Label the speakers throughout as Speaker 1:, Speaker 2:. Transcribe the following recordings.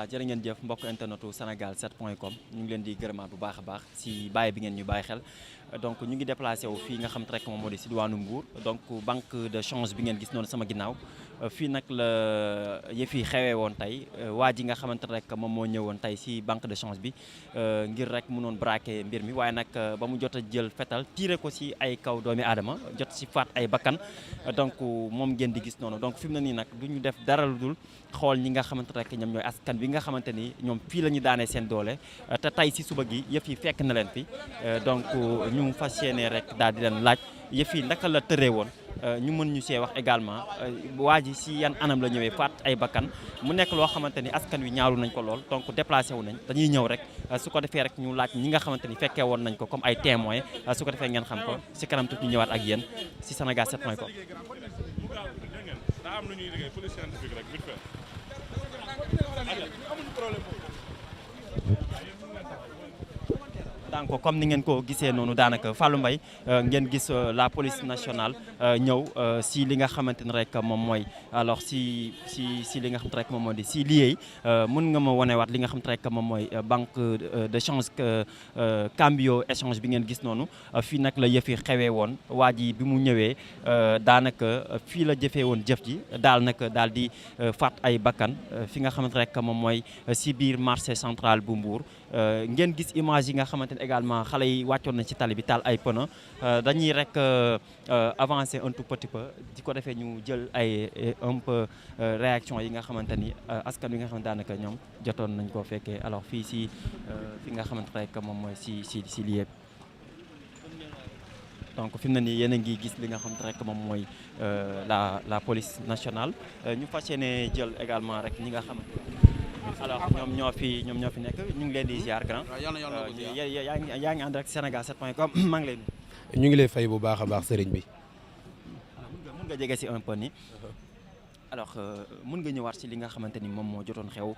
Speaker 1: voilà jërë ngeen jëf mbokk internetu Sénégal 7.com ñu ngi leen di gërëmaat bu baax a baax si bàyyi bi ngeen ñu bàyyi xel donc ñu ngi déplacé wu fii nga xam te rek moom moo di si diwaanu Mbour donc banque de change bi ngeen gis noonu sama ginnaaw fii nag la yëf yi xewee woon tey waa ji nga xamante rek moom moo ñëwoon tey si banque de change bi ngir rek mënoon braquer mbir mi waaye nag ba mu jot a jël fetal tiré ko si ay kaw doomi aadama jot si faat ay bakkan donc moom ngeen di gis noonu donc fi mu ne nii nag du ñu def dara lu dul xool ñi nga xamante rek ñoom ñooy askan bi nga xamante ni ñoom fii la ñu daanee seen doole te tey si suba gi yëf yi fekk na leen fi donc ñu fas yéene rek daal di leen laaj yëf yi naka la tëree woon ñu mën ñu see wax également waa ji si yan anam la ñëwee faat ay bakkan mu nekk loo xamante ni askan wi ñaaru nañ ko lool donc déplacé wu nañ dañuy ñëw rek su ko defee rek ñu laaj ñi nga xamante ni fekkee woon nañ ko comme ay témoins su ko defee ngeen xam ko si kanam tuuti ñu ñëwaat ak yéen si Sénégal 7.com. donc comme ni ngeen ko gisee noonu daanaka Fallou Mbaye ngeen gis la police nationale ñëw si li nga xamante ni rek moom mooy alors si li nga xamante rek moom moo di si liggéey mën nga ma wonewaat li nga xamante rek moom mooy banque de change cambio échange bi ngeen gis noonu fii nag la yëf yi xewee woon waa ji bi mu ñëwee daanaka fii la jëfee woon jëf ji daal di faat ay bakkan fi nga xamante rek moom mooy si biir marché central bu Mbour ngeen gis image yi nga xamante ni également xale yi wàccoon nañ ci tali bi taal ay pneu dañuy rek avancer un tout petit peu di ko defee ñu jël ay un peu réaction yi nga xamante ni askan wi nga xamante daanaka ñoom jotoon nañ koo fekkee alors fii si fi nga xamante rek moom mooy si lieu bi donc fi mu ne nii yéen a ngi gis li nga xamante rek moom mooy la police nationale ñu fas yéene jël également rek ñi nga xamante alors ñoom ñoo fi nekk ñu ngi leen di ziar grand yaa ngi ànd ak Sénégal 7.com maa ngi lay
Speaker 2: ñu ngi lay fay bu baax a baax sëriñ bi.
Speaker 1: mën nga jege si un peu ni alors mën nga ñëwaat si li nga xamante ni moom moo jotoon xew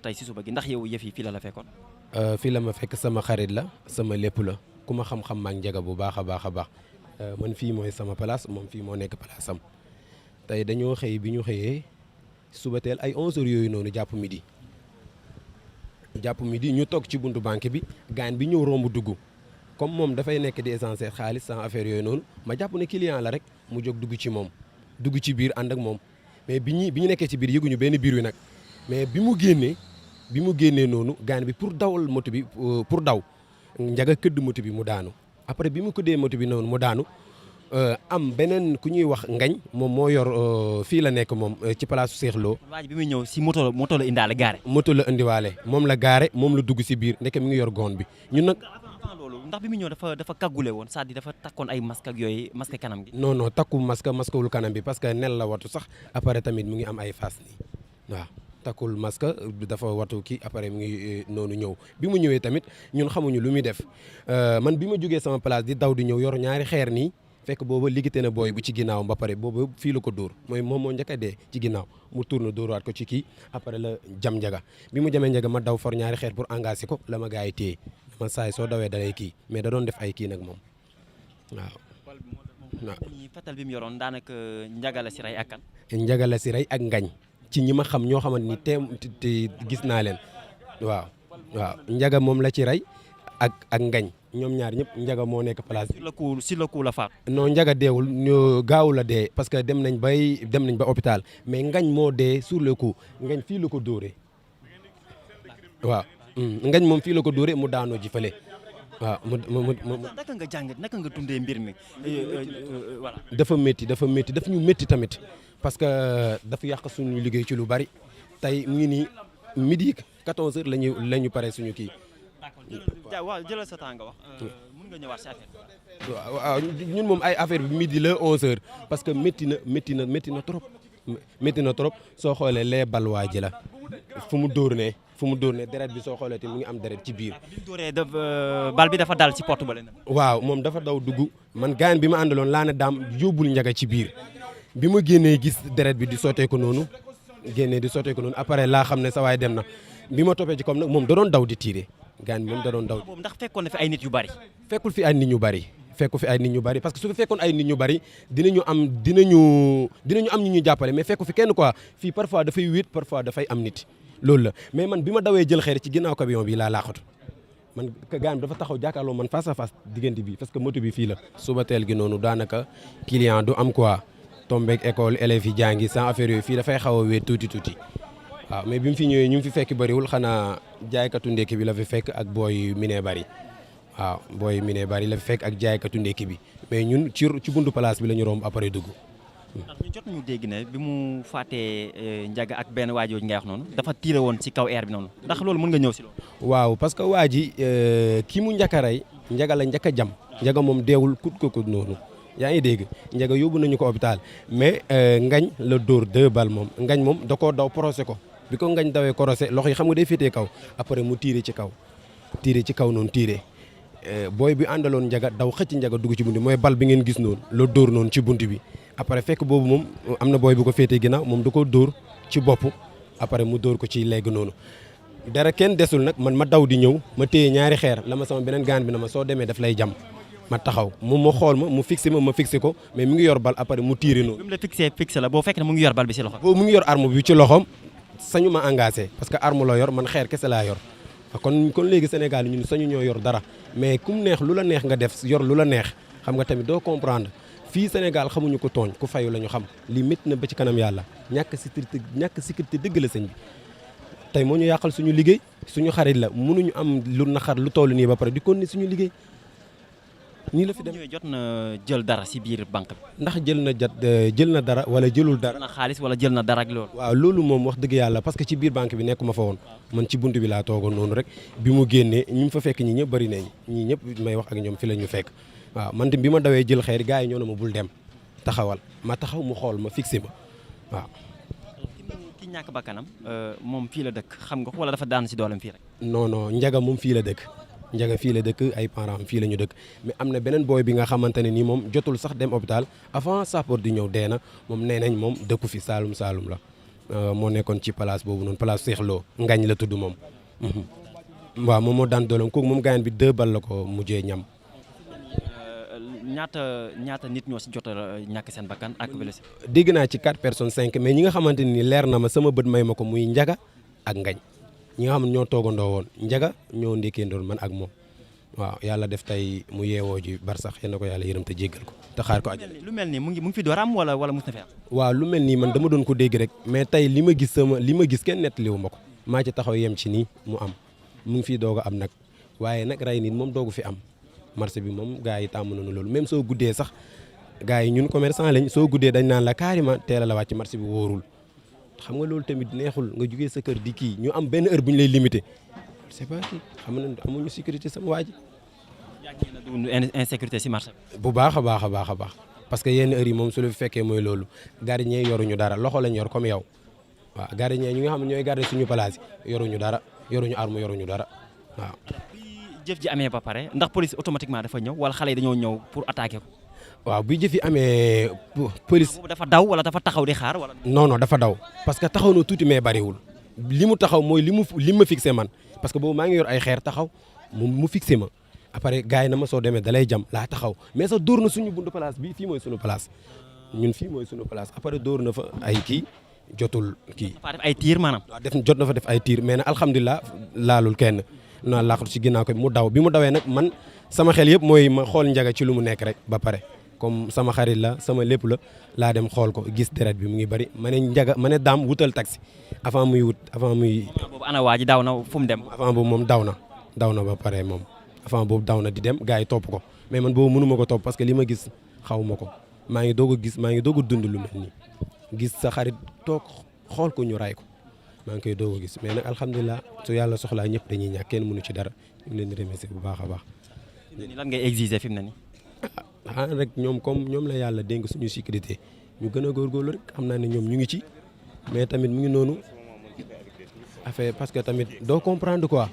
Speaker 1: tey si suba gi ndax yow yëf yi fii la fekkoon.
Speaker 2: fii la ma fekk sama xarit la sama lépp la ku ma xam-xam maa ngi njëga bu baax a baax a baax man fii mooy sama place moom fii moo nekk place am tey dañoo xëy bi ñu xëyee suba teel ay 11h yooyu noonu jàpp midi ñu toog ci buntu banque bi gaan bi ñëw romb dugg comme moom dafay nekk di essencer xaalis sans affaire yooyu noonu ma jàpp ne client la rek mu jóg dugg ci moom dugg ci biir ànd ak moom mais bi ñu nekkee ci biir yëguñu benn biir wi nag mais bi mu génnee noonu gaan bi pour dawal moto bi pour daw njaga këdd moto bi mu daanu après bi mu këddee moto bi noonu mu daanu am beneen ku ñuy wax ngañ moom moo yor fii la nekk moom ci place Cheikh Lo.
Speaker 1: waa ji bi muy ñëw si moto la indaale gaare.
Speaker 2: moto la indiwaale moom la gaare moom la dugg si biir ndeke mi ngi yor goon bi ñun nag.
Speaker 1: avant loolu ndax bi muy ñëw dafa kaggule woon c'est-à-dire dafa takkoon ay masque ak yooyu masque kanam gi.
Speaker 2: non takku masquewul kanam bi parce que nel la watu sax après tamit mu ngi am ay face nii waaw. takkul masque dafa watu kii après mu ngi noonu ñëw bi mu ñëwee tamit ñun xamuñu lu muy def man bi ma jógee sama place di daw di ñëw yor ñaari xeer nii. fekk booba liggéey na booy bu ci ginnaaw ba pare booba fii la ko dóor mooy moom moo njëkk a dee ci ginnaaw mu tourne dóoraat ko ci kii après la jam njaga bi mu jamee njaga ma daw for ñaari xeer pour engagé ko la ma gars yi téye man saay soo dawee dalay kii mais da doon def ay kii nag moom waaw.
Speaker 1: fetal bi mu yoroon daanaka njaga la si rey ak kan.
Speaker 2: njaga la si rey ak ngañ ci ñi ma xam ñoo xamante ni te gis naa leen waaw njaga moom la ci rey ak ngañ. ñoom ñaar ñëpp njaga moo nekk place bi.
Speaker 1: sur le coup la faat.
Speaker 2: non njaga deewul gaawu la dee parce que dem nañ ba hôpital mais ngañ moo dee sur le coup ngañ fii la ko dóoree waaw. ngañ moom fii la ko dóoree mu daanoo ji fële waaw
Speaker 1: naka nga dundee mbir mi voilà.
Speaker 2: dafa métti daf ñu métti tamit parce que dafa yàq suñu liggéey ci lu bari tey mu ngi nii midi 14h la ñu pare suñu kii.
Speaker 1: waaw jëlal sa temps nga wax mën nga ñëwaat si affaire bi.
Speaker 2: waaw ñun moom ay affaire bi midi la 11h parce que métti na trop soo xoolee lee bal waa ji la fu mu dóor ne deret bi soo xoolee te mu ngi am deret ci biir.
Speaker 1: bi mu dóoree bal bi dafa dal ci porte ba leen.
Speaker 2: waaw moom dafa daw dugg man gaan bi ma àndaloon laa ne daam yóbbul njaga ci biir bi ma génnee gis deret bi di sottee ko noonu après laa xam ne sa waay dem na bi ma toppee ci comme nag moom da doon daw di tiire. gaan bi moom da doon daw.
Speaker 1: ndax fekkoon na fi ay nit yu bari.
Speaker 2: fekku fi ay nit ñu bari parce que su fi fekkoon ay nit ñu bari dinañu am ñu ñu jàppale mais fekku fi kenn quoi fii parfois dafay wéet parfois dafay am nit loolu la mais man bi ma dawee jël xeer ci ginnaaw camion bi laa laaxatu man gaan dafa taxaw jàkkaarloo man face à face diggante bi parce que moto bi fii la suba teel gi noonu daanaka client du am quoi tombeek école élèves yi jàngi sans affaire yooyu fii dafay xaw a wéet tuuti waaw mais bi mu fi ñëwee ñu fi fekk bëriwul xanaa jaaykatu ndekki bi la fi fekk ak booy minee bari waaw booy minee bari la fi fekk ak jaaykatu ndekki bi mais ñun ci buntu place bi la ñu romb après dugg.
Speaker 1: ndax ñu jot ñu dégg ne bi mu faatee Ndiaga ak benn waajooju ngay wax noonu dafa tiire woon ci kaw air bi noonu ndax loolu mën nga ñëw si loolu.
Speaker 2: waaw parce que waa ji ki mu njëkk a rey Ndiaga la njëkk a jam Ndiaga moom deewul kut ko noonu yaa ngi dégg Ndiaga yóbbu nañu ko hôpital mais ngañ la dóor 2 balles moom ngañ moom da koo daw procès ko bi ko ngañ dawee corosé loxo yi xam nga day féetee kaw après mu tiire ci kaw noonu tiire booy bi àndaloon Ndiaga daw xëcc Ndiaga dugg ci bunt bi mooy bal bi ngeen gis noonu la dóor noonu ci bunt bi après fekk boobu moom am na booy bu ko féetee ginnaaw moom da ko dóor ci bopp après mu dóor ko ci legg noonu dara kenn desul nag man ma daw di ñëw ma téye ñaari xeer la ma sama beneen gaan bi na ma soo demee daf lay jam ma taxaw moom ma xool ma mu fixé ko mais mu ngi yor bal après mu tiire noonu.
Speaker 1: bi mu la fixé la boo fekk ne mu ngi yor bal bi ci loxo.
Speaker 2: boobu mu ngi yor arme bi ci loxoom sañu ma engagé parce que arme la yor man xeer kese laa yor kon léegi Sénégal ñun sañu ñoo yor dara mais kum neex lu la neex nga def yor lu la neex xam nga tamit doo comprendre fii Sénégal xamuñu ko tooñ ku fayu la ñu xam li métti na ba ci kanam yàlla ñàkk sécurité dëgg la sëñ bi tey moo ñu yàqal suñu liggéey suñu xarit la mënuñu am lu naxar lu toll nii ba pare di continuer suñu liggéey nii la fi dem.
Speaker 1: jot na jël dara si biir banque bi.
Speaker 2: ndax jël na dara wala jëlul dara.
Speaker 1: jël na xaalis wala jël na dara ak loolu.
Speaker 2: waaw loolu moom wax dëgg yàlla parce que ci biir banque bi nekkuma fa woon man ci buntu bi laa toogoon noonu rek bi mu génnee ñu fa fekk ñi ñëpp bëri nañ ñii ñëpp may wax ak ñoom fi la ñu fekk waaw man tamit bi ma dawee jël xeer gars yi ñoo ne ma bul dem taxawal ma taxaw mu xool ma fixé ma waaw.
Speaker 1: ki ñàkk bakkanam moom fii la dëkk xam nga ko wala dafa daan si dooleem fii rek.
Speaker 2: non Ndiaga moom fii la dëkk. Ndiaga fii la dëkk ay parents fii la ñu dëkk mais am na beneen booy bi nga xamante ne nii moom jotul sax dem hôpital avant sapeur di ñëw dee na moom nee nañ moom dëkku fi Saalum la moo nekkoon ci place boobu noonu place Seexloo ngañ la tudd moom. waaw moom moo daan dooleem kooku moom gaañ bi 2 balles la ko mujjee ñam.
Speaker 1: ñaata nit ñoo si jot a ñàkk seen bakkan ak blessé.
Speaker 2: dégg naa ci 4 personnes 5 mais ñi nga xamante ni leer na ma sama bët may ma ko muy Ndiaga ak ngañ. ñi nga xam ne ñoo toogandoo woon Ndiaga ñoo ndékkeendoo man ak moom waaw yàlla def tey mu yeewoo ji bar sax yéen na ko yàlla yërëm te jéggal ko te xaar ko àjjana.
Speaker 1: lu mel nii mu ngi fi door am wala mus na fi am.
Speaker 2: waaw lu mel nii man dama doon ko dégg rek mais tey li ma gis kenn nettaliwu ma ko maa ci taxaw yem ci nii mu am mu ngi fii doog a am nag waaye nag rey nit moom doogu fi am marché bi moom gars yi tàmm nañu loolu même soo guddee sax gars yi ñun commerçant lañ soo guddee dañ naan la carrément teel a la wàcc marché bi wóorul xam nga loolu tamit neexul nga jugee sa kër di kii ñu am benn heure bu ñu lay limité c'est pas kii xam nga amuñu sécurité sama waa ji.
Speaker 1: yaa ngi na dund insécurité si marché bi.
Speaker 2: bu baax a baax parce que yenn heures yi moom su la fekkee mooy loolu gardien yoruñu dara loxo lañ yor comme yow waaw gardien ñi nga xam ne ñooy garder suñu place yoruñu dara yoruñu arme yoruñu dara waaw.
Speaker 1: jëf ji amee ba pare ndax police automatiquement dafa ñëw wala xale yi dañoo ñëw pour attaquer ko.
Speaker 2: waaw bi jëf yi amee police.
Speaker 1: dafa daw wala dafa taxaw di xaar wala.
Speaker 2: non dafa daw parce que taxaw na tuuti mais bariwul li mu taxaw mooy li ma fixé man parce que boobu maa ngi yor ay xeer taxaw mu fixé ma après gars yi na ma soo demee dalay jam laa taxaw mais sax dóor na suñu buntu place bi fii mooy suñu place ñun fii mooy suñu place après dóor na fa ay kii jotul kii.
Speaker 1: dafa def ay tiir maanaam.
Speaker 2: waaw jot na fa def ay tiir mais nag alhamdulilah laalul kenn. naa laaxatu ci ginnaaw ko mu daw bi mu dawee nag man sama xel yëpp mooy ma xool Ndiaga ci lu mu nekk rek ba pare comme sama xarit la sama lépp la laa dem xool ko gis deret bi mu ngi bëri ma ne Ndiaga ma ne daam wutal taxi avant muy.
Speaker 1: boobu ana waa ji daw na fu mu dem.
Speaker 2: avant boobu moom daw na ba pare moom avant boobu daw na di dem gars yi topp ko mais man boobu mënu ma ko topp parce que li ma gis xaw ma ko maa ngi doog a dund lu mel nii gis sa xarit toog xool ko ñu ray ko. maa ngi koy doog a gis mais nag alhamdulilah su yàlla soxlaa ñëpp dañuy ñàkk kenn mënu ci dara ñu ngi leen di remercier bu baax a baax.
Speaker 1: lan ngay exiger fi mu ne nii.
Speaker 2: rek ñoom la yàlla dénk suñu sécurité ñu gën a góorgóorlu rek xam naa ne ñoom ñu ngi ci mais tamit mu ngi noonu affaire parce que tamit doo comprendre quoi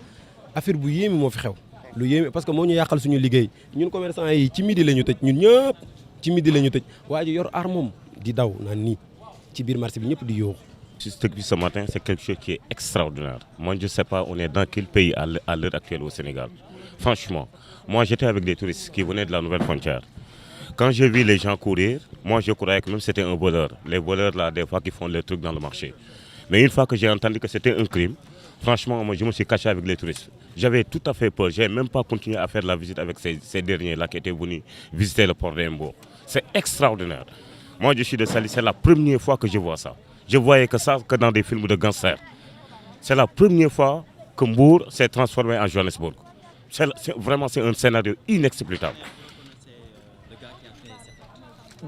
Speaker 2: affaire bu yéeme moo fi xew lu yéeme parce que moo ñu yàqal suñu liggéey ñun commerçant yi ci midi la ñu tëj ñun ñëpp ci midi la ñu tëj waa ji yor armam di daw naan nii ci biir marché bi ñëpp di yooxu.
Speaker 3: Ce matin, c'est quelque chose qui est extraordinaire. Moi, je ne sais pas, on est dans quel pays à l'heure actuelle au Sénégal. Franchement, moi, j'étais avec des touristes qui venaient de la nouvelle frontière. Quand j'ai vu les gens courir, moi, je croyais que même c'était un voleur. Les voleurs, là, des fois, qui font les trucs dans le marché. Mais une fois que j'ai entendu que c'était un crime, franchement, moi, je me suis caché avec les touristes. J'avais tout à fait peur. Je n'ai même pas continué à faire la visite avec ces derniers-là qui étaient venus visiter le port d'Embourg. C'est extraordinaire. Moi, je suis de Saly, c'est la première fois que je vois ça. Je voyais que ça que dans des films de gangsters. C'est la première fois que Mbour s'est transformé en Johannesburg. Vraiment, c'est un scénario inexplicable.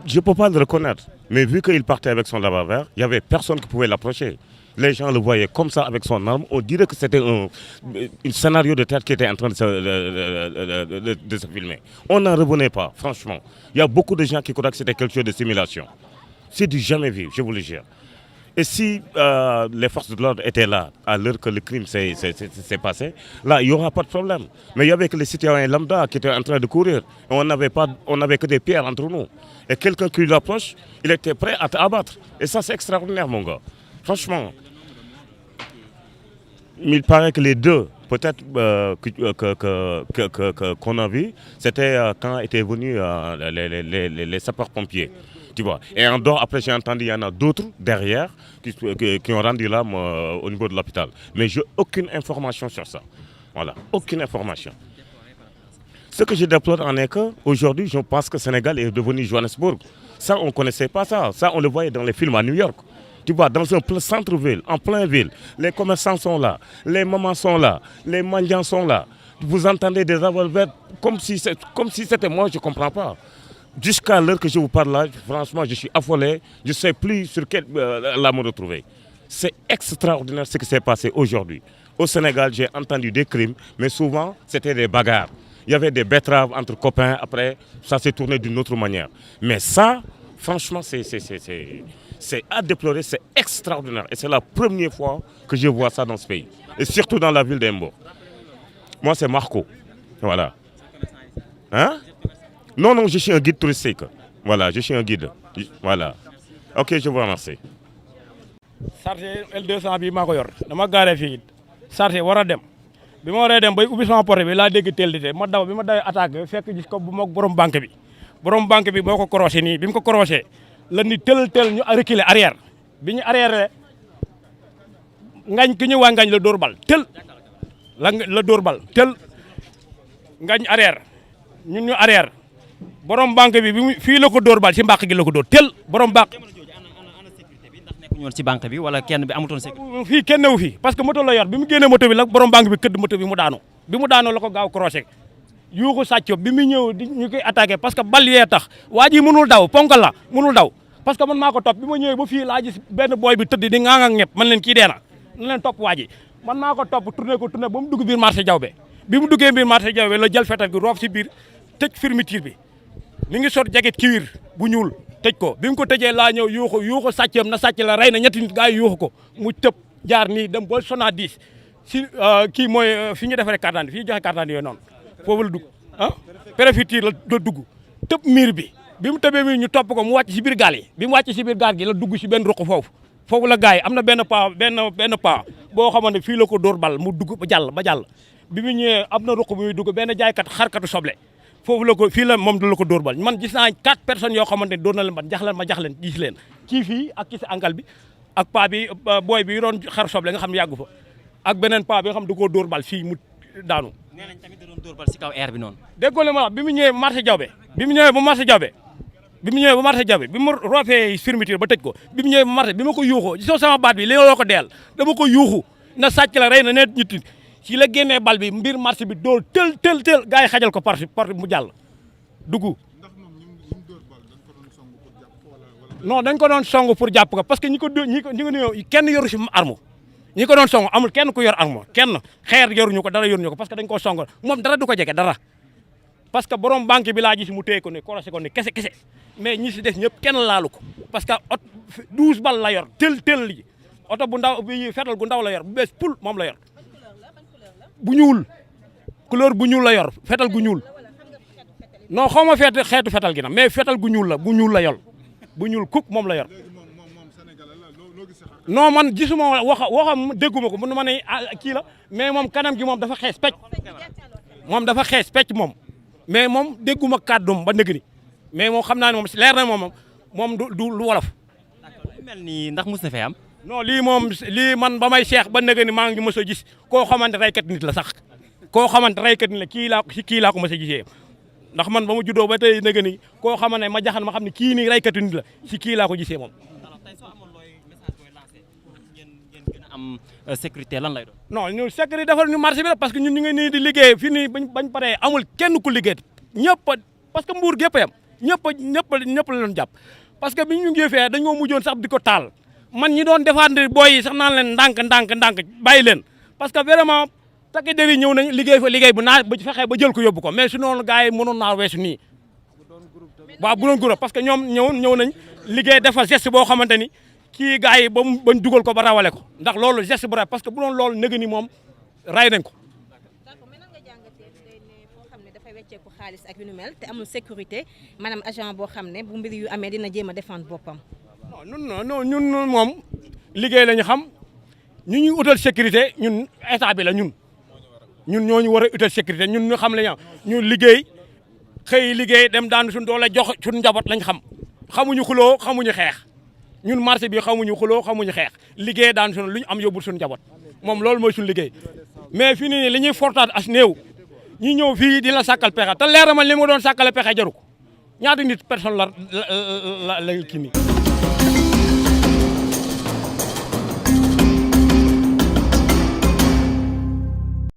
Speaker 3: Je ne peux pas le reconnaître. Mais vu qu'il partait avec son lave-vert, il n'y avait personne qui pouvait l'approcher. Les gens le voyaient comme ça avec son arme. On dirait que c'était un scénario de tête qui était en train de se filmer. On n'en revenait pas, franchement. Il y a beaucoup de gens qui croient que c'était quelque chose de simulation. C'est du jamais vu, je vous le jure. Et si les forces de l'ordre étaient là à l'heure que le crime s'est passé, là, il n'y aura pas de problème. Mais il y avait que les citoyens lambda qui étaient en train de courir. Et on n'avait que des pierres entre nous. Et quelqu'un qui l'approche, il était prêt à t'abattre. Et ça, c'est extraordinaire, mon gars. Franchement, il paraît que les deux, peut-être qu'on a vu, c'était quand étaient venus les sapeurs-pompiers. Tu vois. Et en dehors, après, j'ai entendu, il y en a d'autres derrière qui ont rendu l'âme au niveau de l'hôpital. Mais je n'ai aucune information sur ça. Voilà, aucune information. Ce que je déplore en est qu'aujourd'hui, je pense que le Sénégal est devenu Johannesburg. Ça, on ne connaissait pas ça. Ça, on le voyait dans les films à New York. Tu vois, dans un centre-ville, en plein ville, les commerçants sont là, les mamans sont là, les mendiants sont là. Vous entendez des revolvers comme si c'était moi, je ne comprends pas. Jusqu'à l'heure que je vous parle là, franchement, je suis affolé. Je ne sais plus sur quel la me retrouver. C'est extraordinaire ce qui s'est passé aujourd'hui. Au Sénégal, j'ai entendu des crimes, mais souvent, c'était des bagarres. Il y avait des betteraves entre copains, après, ça s'est tourné d'une autre manière. Mais ça, franchement, c'est à déplorer, c'est extraordinaire. Et c'est la première fois que je vois ça dans ce pays. Et surtout dans la ville d'Embourg. Moi, c'est Marco. Voilà. Hein? Non, je suis un guide touristique. Voilà, je suis un guide. Voilà. Ok, je vous remercie.
Speaker 4: Chargé L200 bi maa ko yor dama gaaree fii chargé war a dem bi ma waree dem bay ubbi sama porte bi laa dégg teel di te ma daw bi ma dawee attaque fekk gis ko bu moog borom banque bi boo ko croisé nii bi mu ko croisé la ni teel ñu reculer arrière bi ñu arrière ngañ ki ñu waa ngañ la dóor bal teel la dóor bal teel ngañ arrière ñun ñu arrière borom banque bi fii la ko dóor bal ci mbàq gi la ko dóor teel borom banque.
Speaker 1: ñoon ci banque bi wala kenn bi amutoon sécurité
Speaker 4: fii kenn newu fii parce que moto la yor bi mu génnee moto bi la borom banque bi këdd moto bi mu daanu bi mu daanoo la ko gaaw croisé yuuxu sàcc bi mu ñëw di ñu koy attaqué parce que bal yee tax waa ji mënul daw ponkal la mënul daw parce que man maa ko topp bi ma ñëwee ba fii laa gis benn booy bi tëdd di ŋaang ak ñëpp man leen kii dee na leen topp waa ji man maa ko topp tourné ba mu dugg biir marché Diawbe bi mu duggee biir marché Diawbe la jël fetal gi roof si biir tëj fermeture bi mi ngi sot jaget kiwir bu ñuul tëj ko bi mu ko tëjee laa ñëw yuuxu sàccam na sàcc la rey na ñetti nit gaa yi yuuxu ko mu tëb jaar nii dem ba sona 10 si kii mooy fi ñu defaree carte d'identité fi ñu joxe carte d'identité yooyu noonu foofu la dugg ah préfecture la dugg tëb miir bi mu tëbee miir ñu topp ko mu wàcc si biir gaal yi bi mu wàcc si biir gaal gi la dugg si benn ruq foofu la gars yi am na benn paa boo xamante ne fii la ko dóor bal mu dugg ba jàll bi mu ñëwee am na ruq bu muy dugg benn jaaykat xarkatu soble foofu la ko fii la moom du la ko dóor bal man gis naa 4 personnes yoo xamante ne dóor na leen ban jax leen gis leen kii fii ak kii si ankal bi ak paa bi booy bi doon xar soble nga xam ne yàggu fa ak beneen paa bi nga xam da koo dóor bal fii mu daanu.
Speaker 1: nee nañ tamit da doon dóor bal si kaw air bi noonu.
Speaker 4: déggoo la ma bi mu ñëwee marché Diawbe bi mu ñëwee ba marché Diawbe bi mu roofee fermeture ba tëj ko bi mu ñëwee ba marché bi ma ko yuuxoo gisoo sama baat bi léeg-léeg ko deel dama ko yuuxu na sàcc la rey na net nit ci la génnee bal bi mbir marché bi dóor tël gars yi xajal ko par mu jàll dugg. non dañ ko doon song pour jàpp ko parce que ñi ko kenn yoru si arme ñi ko doon song amul kenn ku yor arme kenn xeer yoruñu ko dara yoruñu ko parce que dañ koo song moom dara du ko jege dara parce que borom banque bi laa gis mu téye ko ne korosé ko ne kese mais ñi si des ñëpp kenn laalu ko parce que 12 bal la yor tël li oto bu ndaw bi fetal gu ndaw la yor bu bees pul moom la yor bu ñuul couleur bu ñuul la yor fetal gu ñuul non xaw ma xeetu fetal gi nag mais fetal gu ñuul la yor bu ñuul kuk moom la yor non man gisuma waxam dégguma ko mun ma ne kii la mais moom kanam gi moom dafa xees pecc moom mais moom dégguma kàddum ba nëgg ni mais moom xam naa ne moom leer na moom du lu wolof.
Speaker 1: d'accord mel ni ndax mus na fee am.
Speaker 4: non lii moom lii man ba may seex ba nëgë ni maa ngi mës a gis koo xamante raykat nit la sax koo xamante raykat nit la kii laa ko mës a gisee ndax man ba ma juddoo ba tey nëgë ni koo xamante ne ma jaxan ma xam ne kii nii raykatu nit la si kii laa ko gisee moom.
Speaker 1: alors tey soo amoon looy message booy lancé pour ngeen gën a am sécurité lan lay doon.
Speaker 4: non ñun sécurité defal ñu marché bi rek parce que ñun ñu ngi nii di liggéey fii nii bañ paree amul kenn ku liggéey ñëpp parce que mbuur gépp yam ñëpp la doon jàpp parce que bi ñu ngi fee dañoo mujjoon sax di ko taal man ñi doon défendre booy yi sax naan leen ndànk bàyyi leen parce que vraiment takk der yi ñëw nañ liggéey fa liggéey bu naa ba fexee ba jël ko yóbbu ko mais su noonu gars yi mënoon naa weesu nii waaw bu doon groupe parce que ñoom ñëw nañ liggéey defa geste boo xamante ni kii gars yi bañ dugal ko ba rawale ko ndax loolu geste bu rafet parce que bu doon loolu nëgë ni moom ray nañ ko.
Speaker 5: d'accord mais nan nga jàngatee day ne foo xam ne dafay wecceeku xaalis ak yu nu mel te amul sécurité maanaam agent boo xam ne bu mbir yu amee dina jéem a défendre boppam.
Speaker 4: non ñun moom liggéey la ñu xam ñu ñuy utal sécurité ñun état bi la ñun ñoo ñu war a utal sécurité ñun ñu xam la ñu liggéey xëy liggéey dem daan suñu doole jox suñu njaboot lañ xam xamuñu xuloo xamuñu xeex ñun marché bi xamuñu xuloo xamuñu xeex liggéey daan suñu lu ñu am yóbbul suñu njaboot moom loolu mooy suñu liggéey mais fii nii li ñuy fortaat as néew ñi ñëw fii di la sàkkal pexe te leer na ma li ma doon sàkkale pexe jaru ko ñaata nit personne la kii nii